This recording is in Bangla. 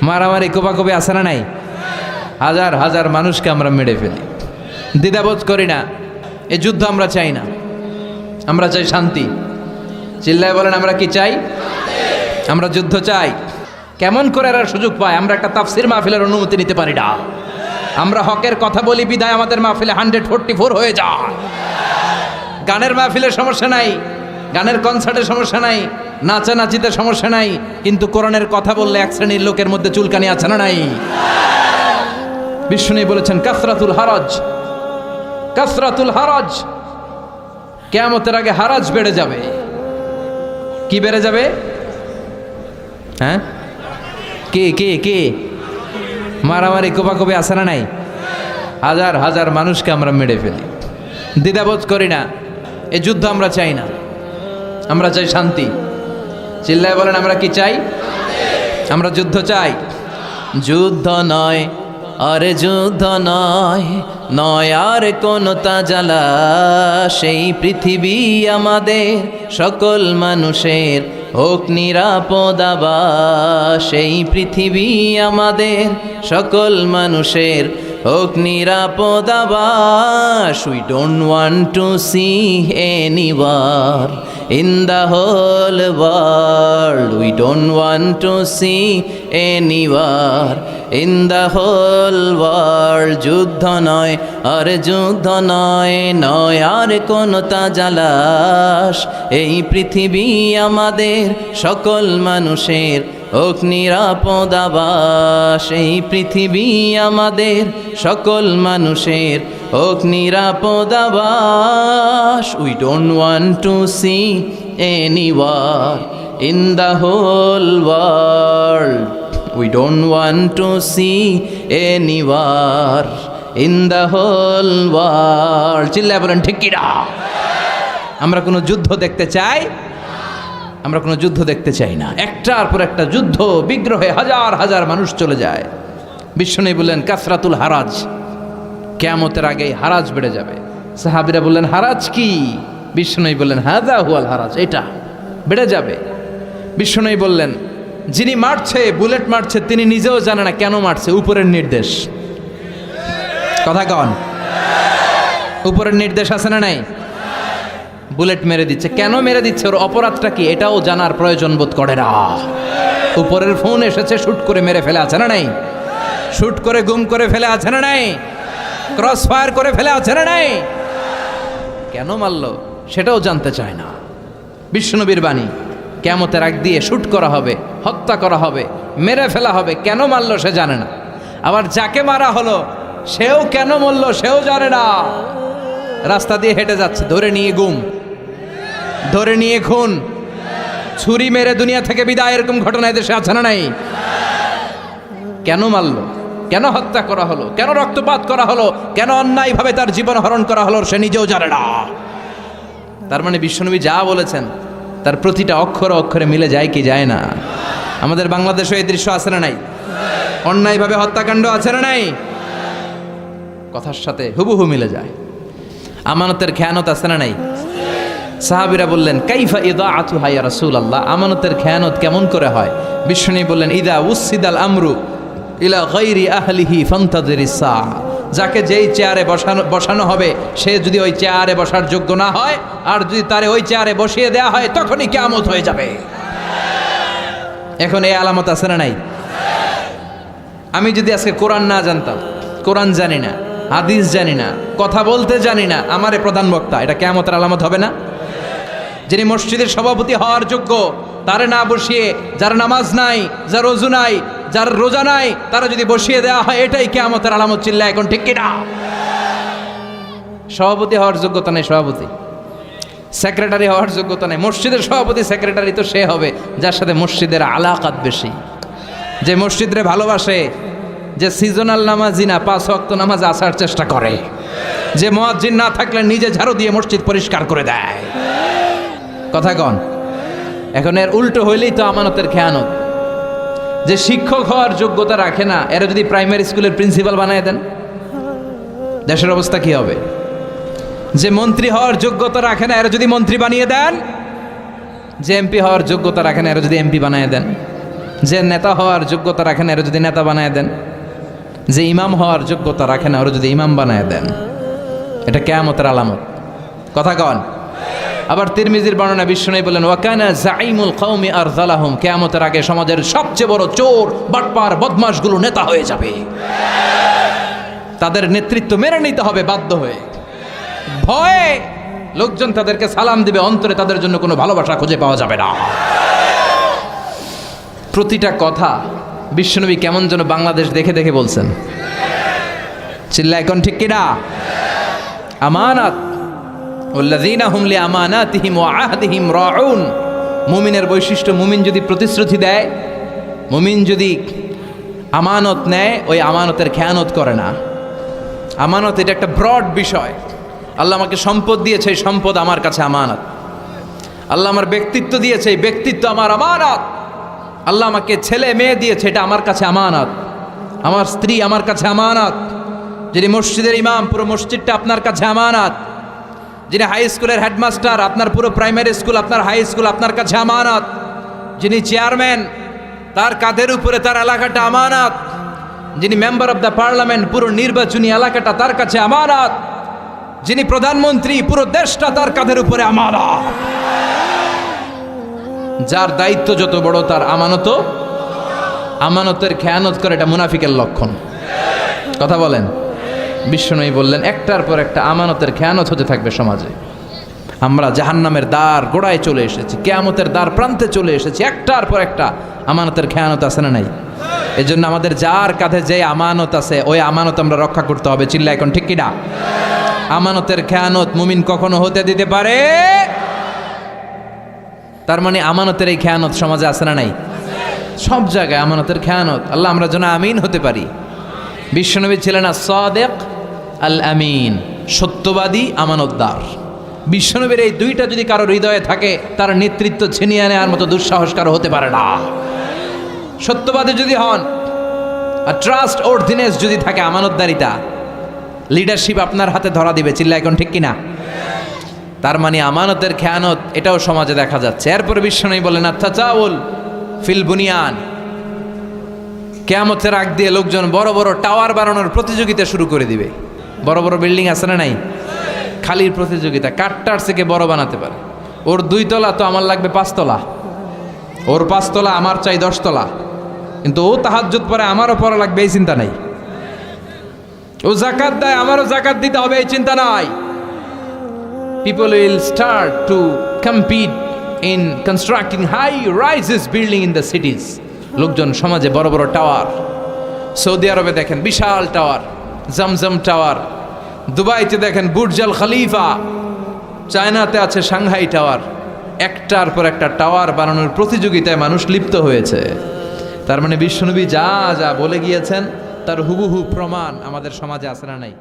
মারামারি কোপাকুপি আছে না নাই? হাজার হাজার মানুষকে আমরা মেরে ফেলি, দ্বিধাবোধ করি না। এই যুদ্ধ আমরা চাই না, আমরা চাই শান্তি। চিল্লায় বলেন আমরা কি চাই? আমরা যুদ্ধ চাই। কেমন করে এরা সুযোগ পায়? আমরা একটা তাফসির মাহফিলের অনুমতি নিতে পারি না। আমরা হকের কথা বলি বিদায় আমাদের মাহফিলে 144 হয়ে যায়। গানের মাহফিলের সমস্যা নাই, গানের কনসার্টের সমস্যা নাই, নাচানাচিতে সমস্যা নাই, কিন্তু কোরআনের কথা বললে এক শ্রেণীর লোকের মধ্যে চুলকানি আছে না নাই? বিষ্ণু বলেছেন কাসরাতুল হারাজ, কাসরাতুল হারাজ, কিয়ামতের আগে হারাজ বেড়ে যাবে। কি বেড়ে যাবে? হ্যাঁ, কে কে কে? মারামারি কোপাকুপি আছে না নাই? হাজার হাজার মানুষকে আমরা মেরে ফেলি, দ্বিধাবোধ করি না। এই যুদ্ধ আমরা চাই না, আমরা চাই শান্তি। চিল্লায় বলেন আমরা কি চাই? আমরা যুদ্ধ চাই। যুদ্ধ নয় আরে যুদ্ধ নয়, নয় আর কোন তাজালা, সেই পৃথিবী আমাদের সকল মানুষের হোক নিরাপদ আবাস। সেই পৃথিবী আমাদের সকল মানুষের হোক নিরাপদ আবাস। We don't want to see any war in the whole world. We don't want to see any war in the whole world. যুদ্ধ নয় আর যুদ্ধ নয়, নয় আর কোন তাজালাশ, এই পৃথিবী আমাদের সকল মানুষের হোক নিরাপদ আবাস। এই পৃথিবী আমাদের সকল মানুষের হোক নিরাপদ আবাস। We don't want to see any war in the whole world. We don't want to see any war in the whole world. চিল্লায় বলেন ঠিক কি না? আমরা কোনো যুদ্ধ দেখতে চাই? আমরা কোনো যুদ্ধ দেখতে চাই না। একটার পর একটা যুদ্ধ বিগ্রহে হাজার হাজার মানুষ চলে যায়। বিষ্ণু বললেন কাসরাতুল হারাজ, কিয়ামতের আগে হারাজ বেড়ে যাবে। সাহাবীরা বললেন হারাজ কি? বিষ্ণু বললেন হাযা হুয়াল হারাজ, এটা বেড়ে যাবে। বিষ্ণু বললেন যিনি মারছে, বুলেট মারছে, তিনি নিজেও জানে না কেন মারছে, উপরের নির্দেশ। কথা কন, উপরের নির্দেশ আছে না নাই? বুলেট মেরে দিচ্ছে, কেন মেরে দিচ্ছে, ওর অপরাধটা কি, এটাও জানার প্রয়োজন বোধ করে না। উপরের ফোন এসেছে, শুট করে মেরে ফেলে আছে না নাই? শুট করে গুম করে ফেলে আছে না নাই? ক্রস ফায়ার করে ফেলে আছে না নাই? কেন মারলো সেটাও জানতে চায় না। বিশ্বনবীর বাণী, কিয়ামতের আগ দিয়ে শুট করা হবে, হত্যা করা হবে, মেরে ফেলা হবে, কেন মারলো সে জানে না। আবার যাকে মারা হলো সেও কেন মরলো সেও জানে না। রাস্তা দিয়ে হেঁটে যাচ্ছে, ধরে নিয়ে গুম, ধরে নিয়ে খুন, ছুরি মেরে দুনিয়া থেকে বিদায়, এরকম ঘটনা দেশে আছে না নাই? কেন মারলো, কেন হত্যা করা হলো, কেন রক্তপাত করা হলো, কেন অন্যায়ভাবে তার জীবন হরণ করা হলো সে নিজেও জানে না। তার মানে বিশ্বনবী যা বলেছেন তার প্রতিটা অক্ষরে অক্ষরে মিলে যায় কি যায় না? আমাদের বাংলাদেশে এই দৃশ্য আছে না নাই? অন্যায়ভাবে হত্যাকাণ্ড আছে না নাই? কথার সাথে হুবহু মিলে যায়। আমানতের খেয়ানত আছে না নাই? সাহাবীরা বললেন কাইফা ইদাআতুহা ইয়া রাসূলুল্লাহ, আমানতের খেয়ানত কেমন করে হয়? বিষ্ণু বললেন ইদা উসিদাল আমরু ইলা গায়রি আহলিহি ফান্তাযিরিস সাআ, যাকে যেই চেয়ারে বসানো হবে সে যদি ওই চেয়ারে বসার যোগ্য না হয়, আর যদি তারে ওই চেয়ারে বসিয়ে দেওয়া হয়, তখনই কিয়ামত হয়ে যাবে। এখন এই আলামত আছে না নাই? আমি যদি আজকে কোরআন না জানতাম, কোরআন জানি না, হাদিস জানি না, কথা বলতে জানি না, আমারে প্রধান বক্তা, এটা কিয়ামতের আলামত হবে না? যিনি মসজিদের সভাপতি হওয়ার যোগ্য তারে না বসিয়ে, যার নামাজ নাই, যার ওযু নাই, যার রোজা নাই, তারা যদি বসিয়ে দেওয়া হয়, এটাই কিয়ামতের আলামত। চিল্লা এখন ঠিক কিনা? সভাপতি হওয়ার যোগ্যতা নেই সভাপতি, সেক্রেটারি হওয়ার যোগ্যতা নেই। মসজিদের সভাপতি সেক্রেটারি তো সে হবে যার সাথে মসজিদের আলাকাত বেশি, যে মসজিদরে ভালোবাসে, যে সিজনাল নামাজি না, 5 ওয়াক্ত নামাজ আসার চেষ্টা করে, যে মুয়াজ্জিন না থাকলে নিজে ঝাড়ু দিয়ে মসজিদ পরিষ্কার করে দেয়। কথা কন। এখন এর উল্টো হইলেই তো আমানতের খেয়ানত। যে শিক্ষক হওয়ার যোগ্যতা রাখে না, এরা যদি প্রাইমারি স্কুলের প্রিন্সিপাল বানায় দেন, দেশের অবস্থা কি হবে? যে মন্ত্রী হওয়ার যোগ্যতা রাখে না, এরা যদি মন্ত্রী বানিয়ে দেন, যে এমপি হওয়ার যোগ্যতা রাখে না, এরা যদি এমপি বানিয়ে দেন, যে নেতা হওয়ার যোগ্যতা রাখে না, এরা যদি নেতা বানায় দেন। যে ইমাম হওয়ার যোগ্যতা রাখে না, ওরা যদি ইমাম বানায় দেন, এটা কিয়ামতের আলামত। কথা কন। আবার তিরমিজির বর্ণনা বিশ্বনবী বলেন, ওয়াকানা জাইমুল কওমি আরযালাহুম, কিয়ামতের আগে সমাজের সবচেয়ে বড় চোর, বাটপার, বদমাশগুলো নেতা হয়ে যাবে। তাদের নেতৃত্ব মেনে নিতে হবে বাধ্য হয়ে। ভয়ে লোকজন তাদেরকে সালাম দিবে, অন্তরে তাদের জন্য কোনো ভালোবাসা খুঁজে পাওয়া যাবে না। প্রতিটা কথা বিশ্বনবী কেমন যেন বাংলাদেশ দেখে দেখে বলছেন। চিল্লা এখন ঠিক কিনা? আমানাত ওয়াল্লাযীনা হুম লিআমানাতিহিম ওয়া আহদিহিম রাউন। মুমিনের বৈশিষ্ট্য, মুমিন যদি প্রতিশ্রুতি দেয়, মুমিন যদি আমানত নেয়, ওই আমানতের খেয়ানত করে না। আমানত এটা একটা ব্রড বিষয়। আল্লাহ আমাকে সম্পদ দিয়েছে, এই সম্পদ আমার কাছে আমানত। আল্লাহ আমার ব্যক্তিত্ব দিয়েছে, এই ব্যক্তিত্ব আমার আমানত। আল্লাহ আমাকে ছেলে মেয়ে দিয়েছে, এটা আমার কাছে আমানত। আমার স্ত্রী আমার কাছে আমানত। যিনি মসজিদের ইমাম, পুরো মসজিদটা আপনার কাছে আমানত। যিনি হাই স্কুলের হেডমাস্টার, আপনার পুরো প্রাইমারি স্কুল, আপনার হাই স্কুল আপনার কাছে আমানত। যিনি চেয়ারম্যান, তার কাঁধের উপরে তার এলাকাটা আমানত। যিনি মেম্বার অব দ্য পার্লামেন্ট, পুরো নির্বাচনী এলাকাটা তার কাছে আমানত। যিনি প্রধানমন্ত্রী, পুরো দেশটা তার কাঁধের উপরে আমানত। যার দায়িত্ব যত বড়, তার আমানতও। আমানতের খেয়ানত করে, এটা মুনাফিকের লক্ষণ। কথা বলেন। বিশ্বনবী বললেন, একটার পর একটা আমানতের খেয়ানত হতে থাকবে সমাজে। আমরা জাহান্নামের দ্বার গোড়ায় চলে এসেছি, কিয়ামতের দ্বার প্রান্তে চলে এসেছি। একটার পর একটা আমানতের খেয়ানত আছে না নাই? এই জন্য আমাদের যার কাঁধে যে আমানত আছে, ওই আমানত আমরা রক্ষা করতে হবে। চিল্লা এখন ঠিক কিনা? আমানতের খেয়ানত মুমিন কখনো হতে দিতে পারে। তার মানে আমানতের এই খেয়ানত সমাজে আছে না নাই? সব জায়গায় আমানতের খেয়ানত। আল্লাহ আমরা যেন আমিন হতে পারি। বিশ্বনবী ছিলেন আস-সাদিক আল আমিন, সত্যবাদী, আমানতদার। বিশ্বনবীর এই দুইটা যদি কারো হৃদয়ে থাকে, তার নেতৃত্ব ছিনিয়ে নেওয়ার মতো দুঃসাহস কারো হতে পারে না। সত্যবাদী যদি হন, আর ট্রাস্ট অর্ডিনেন্স যদি থাকে, আমানতদারিতা, লিডারশিপ আপনার হাতে ধরা দিবে। চিল্লা এখন ঠিক কিনা? তার মানে আমানতের খেয়ানত এটাও সমাজে দেখা যাচ্ছে। এরপরে বিশ্বনবী বলেন, আত-তাজাউল ফিল বুনিয়ান, কিয়ামতের আগ দিয়ে লোকজন বড় বড় টাওয়ার বানানোর প্রতিযোগিতা শুরু করে দিবে। বড় বড় বিল্ডিং আছে না নাই? খালির প্রতিযোগিতা, কাঠটার থেকে বড় বানাতে পারে। ওর 2 তলা তো আমার লাগবে 5 তলা, ওর 5 তলা আমার চাই 10 তলা। কিন্তু ও তাহাজ্জুদ পড়ে, আমারও পড়া লাগবে, এই চিন্তা নাই। ও যাকাত দেয়, আমারও যাকাত দিতে হবে, এই চিন্তা নাই। People will start to compete in constructing high-rises building in the cities. লোকজন সমাজে বড় বড় টাওয়ার। সৌদি আরবে দেখেন বিশাল টাওয়ার, জমজম টাওয়ার। দুবাইতে দেখেন বুর্জ আল খলিফা। চায়নাতে আছে সাংহাই টাওয়ার। একটার পর একটা টাওয়ার বানানোর প্রতিযোগিতায় মানুষ লিপ্ত হয়েছে। তার মানে বিশ্বনবী যা যা বলে গিয়েছেন, তার হুবহু প্রমাণ আমাদের সমাজে আছে না নাই?